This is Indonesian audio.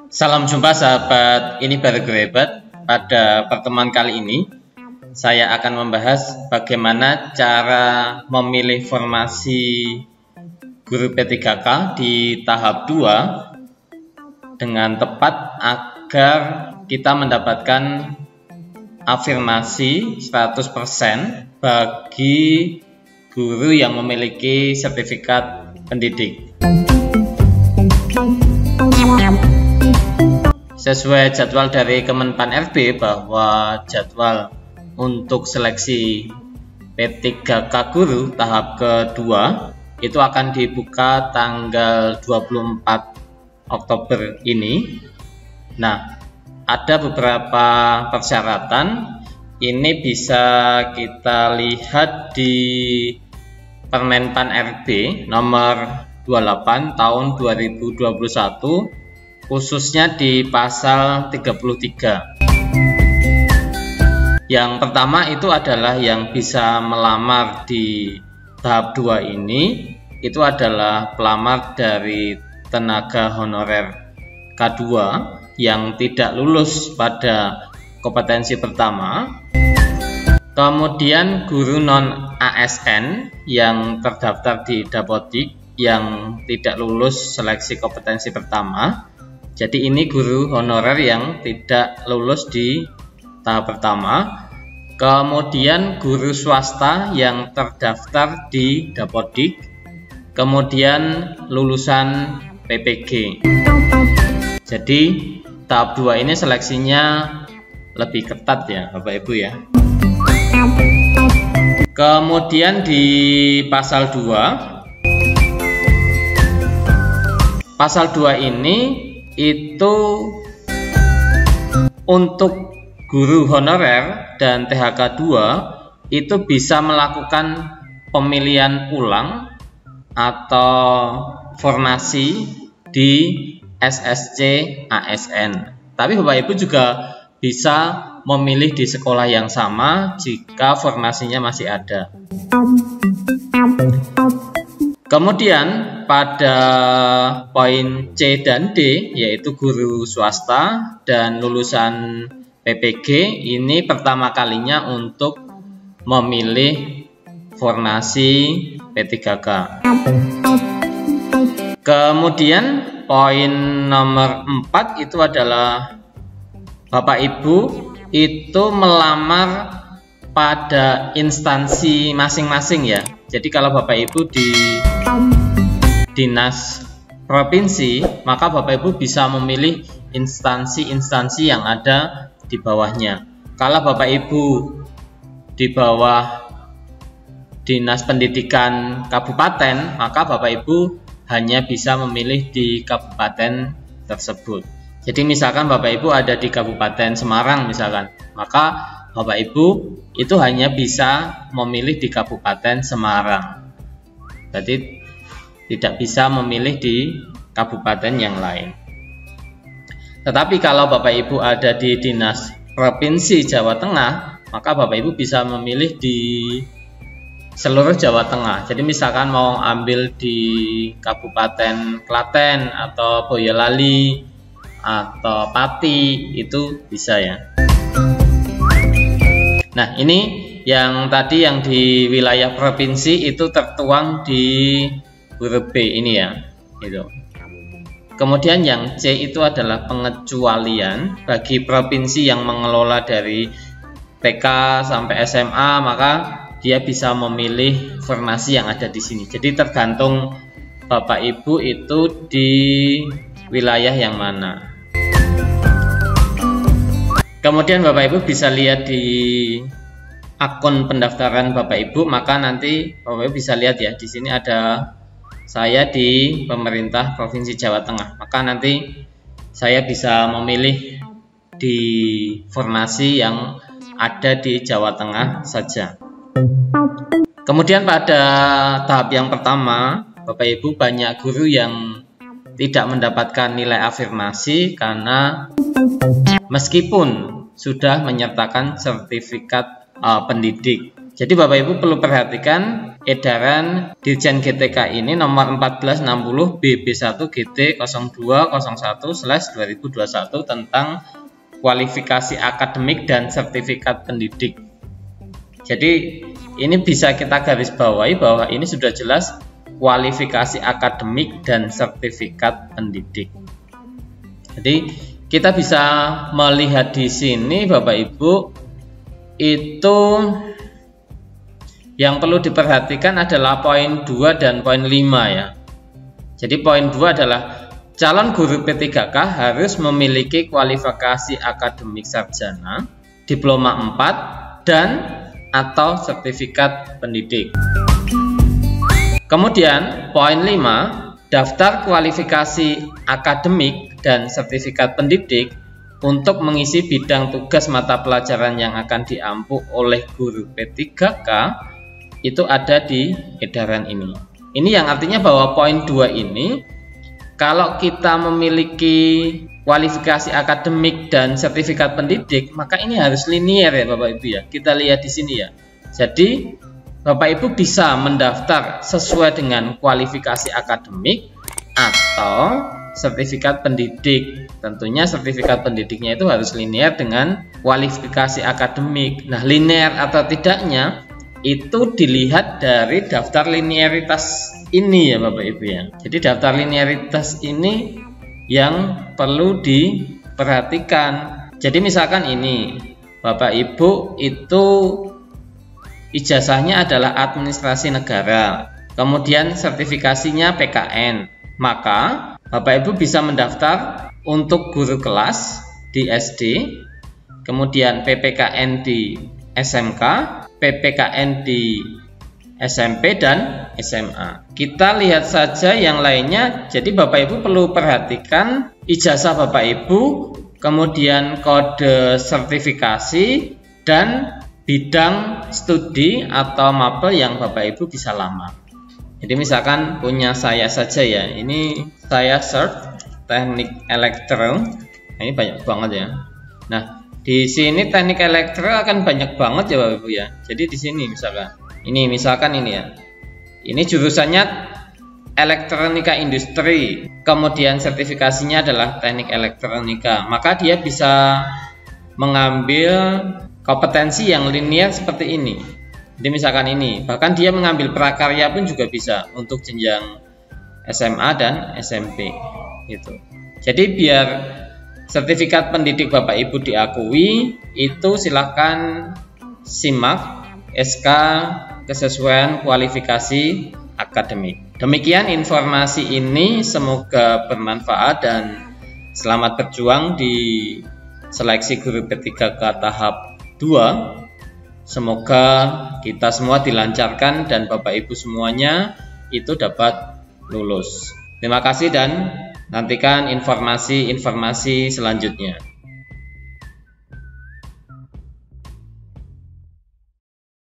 Salam jumpa sahabat, ini baru Hebat. Pada pertemuan kali ini saya akan membahas bagaimana cara memilih formasi guru P3K di tahap 2 dengan tepat agar kita mendapatkan afirmasi 100% bagi guru yang memiliki sertifikat pendidik. Sesuai jadwal dari Kemenpan RB bahwa jadwal untuk seleksi P3K guru tahap kedua itu akan dibuka tanggal 24 Oktober ini. Nah, ada beberapa persyaratan. Ini bisa kita lihat di Permenpan RB nomor 28 tahun 2021, khususnya di pasal 33. Yang pertama itu adalah yang bisa melamar di tahap 2 ini, itu adalah pelamar dari tenaga honorer K2 yang tidak lulus pada kompetensi pertama. Kemudian guru non ASN yang terdaftar di Dapodik yang tidak lulus seleksi kompetensi pertama. Jadi ini guru honorer yang tidak lulus di tahap pertama. Kemudian guru swasta yang terdaftar di Dapodik, kemudian lulusan PPG. Jadi tahap 2 ini seleksinya lebih ketat ya Bapak Ibu ya. Kemudian di pasal 2. Pasal 2 ini itu untuk guru honorer dan THK 2 itu bisa melakukan pemilihan ulang atau formasi di SSC ASN. Tapi Bapak Ibu juga bisa memilih di sekolah yang sama jika formasinya masih ada. Kemudian pada poin C dan D, yaitu guru swasta dan lulusan PPG, ini pertama kalinya untuk memilih formasi P3K. Kemudian poin nomor 4 itu adalah Bapak Ibu itu melamar pada instansi masing-masing ya. Jadi kalau Bapak Ibu di dinas provinsi, maka Bapak Ibu bisa memilih instansi-instansi yang ada di bawahnya. Kalau Bapak Ibu di bawah dinas pendidikan kabupaten, maka Bapak Ibu hanya bisa memilih di kabupaten tersebut. Jadi misalkan Bapak Ibu ada di Kabupaten Semarang misalkan, maka Bapak Ibu itu hanya bisa memilih di Kabupaten Semarang. Berarti tidak bisa memilih di kabupaten yang lain. Tetapi kalau Bapak Ibu ada di Dinas Provinsi Jawa Tengah, maka Bapak Ibu bisa memilih di seluruh Jawa Tengah. Jadi misalkan mau ambil di Kabupaten Klaten atau Boyolali atau Pati, itu bisa ya. Nah, ini yang tadi yang di wilayah provinsi itu tertuang di huruf B ini ya, gitu. Kemudian yang C itu adalah pengecualian bagi provinsi yang mengelola dari TK sampai SMA, maka dia bisa memilih formasi yang ada di sini. Jadi tergantung Bapak Ibu itu di wilayah yang mana. Kemudian Bapak Ibu bisa lihat di akun pendaftaran Bapak Ibu, maka nanti Bapak Ibu bisa lihat ya, di sini ada saya di pemerintah Provinsi Jawa Tengah, maka nanti saya bisa memilih di formasi yang ada di Jawa Tengah saja. Kemudian pada tahap yang pertama, Bapak Ibu banyak guru yang tidak mendapatkan nilai afirmasi karena meskipun sudah menyertakan sertifikat pendidik. Jadi Bapak Ibu perlu perhatikan, edaran Dirjen GTK ini nomor 1460 BB1 GT 0201/2021 tentang kualifikasi akademik dan sertifikat pendidik. Jadi ini bisa kita garis bawahi bahwa ini sudah jelas kualifikasi akademik dan sertifikat pendidik. Jadi kita bisa melihat di sini Bapak Ibu, itu yang perlu diperhatikan adalah poin 2 dan poin 5 ya. Jadi poin 2 adalah calon guru P3K harus memiliki kualifikasi akademik sarjana, diploma 4 dan atau sertifikat pendidik. Kemudian poin 5, daftar kualifikasi akademik dan sertifikat pendidik untuk mengisi bidang tugas mata pelajaran yang akan diampu oleh guru P3K itu ada di edaran ini. Ini yang artinya bahwa poin 2 ini, kalau kita memiliki kualifikasi akademik dan sertifikat pendidik, maka ini harus linear ya Bapak Ibu ya. Kita lihat di sini ya. Jadi Bapak Ibu bisa mendaftar sesuai dengan kualifikasi akademik atau sertifikat pendidik. Tentunya sertifikat pendidiknya itu harus linear dengan kualifikasi akademik. Nah, linear atau tidaknya itu dilihat dari daftar linearitas ini ya Bapak Ibu ya. Jadi daftar linearitas ini yang perlu diperhatikan. Jadi misalkan ini Bapak Ibu itu ijazahnya adalah administrasi negara, kemudian sertifikasinya PKN, maka Bapak Ibu bisa mendaftar untuk guru kelas di SD, kemudian PPKN di SMK, PPKN di SMP dan SMA. Kita lihat saja yang lainnya. Jadi Bapak Ibu perlu perhatikan ijazah Bapak Ibu, kemudian kode sertifikasi dan bidang studi atau mapel yang Bapak Ibu bisa lamar. Jadi misalkan punya saya saja ya, ini saya search teknik elektro. Nah, ini banyak banget ya. Nah, di sini teknik elektro akan banyak banget ya Bapak Ibu ya. Jadi di sini misalkan ini ya. Ini jurusannya elektronika industri, kemudian sertifikasinya adalah teknik elektronika. Maka dia bisa mengambil kompetensi yang linear seperti ini. Jadi misalkan ini, bahkan dia mengambil prakarya pun juga bisa untuk jenjang SMA dan SMP gitu. Jadi biar sertifikat pendidik Bapak Ibu diakui, itu silahkan simak SK kesesuaian kualifikasi akademik. Demikian informasi ini, semoga bermanfaat dan selamat berjuang di seleksi guru P3K tahap 2. Semoga kita semua dilancarkan dan Bapak Ibu semuanya itu dapat lulus. Terima kasih dan nantikan informasi-informasi selanjutnya.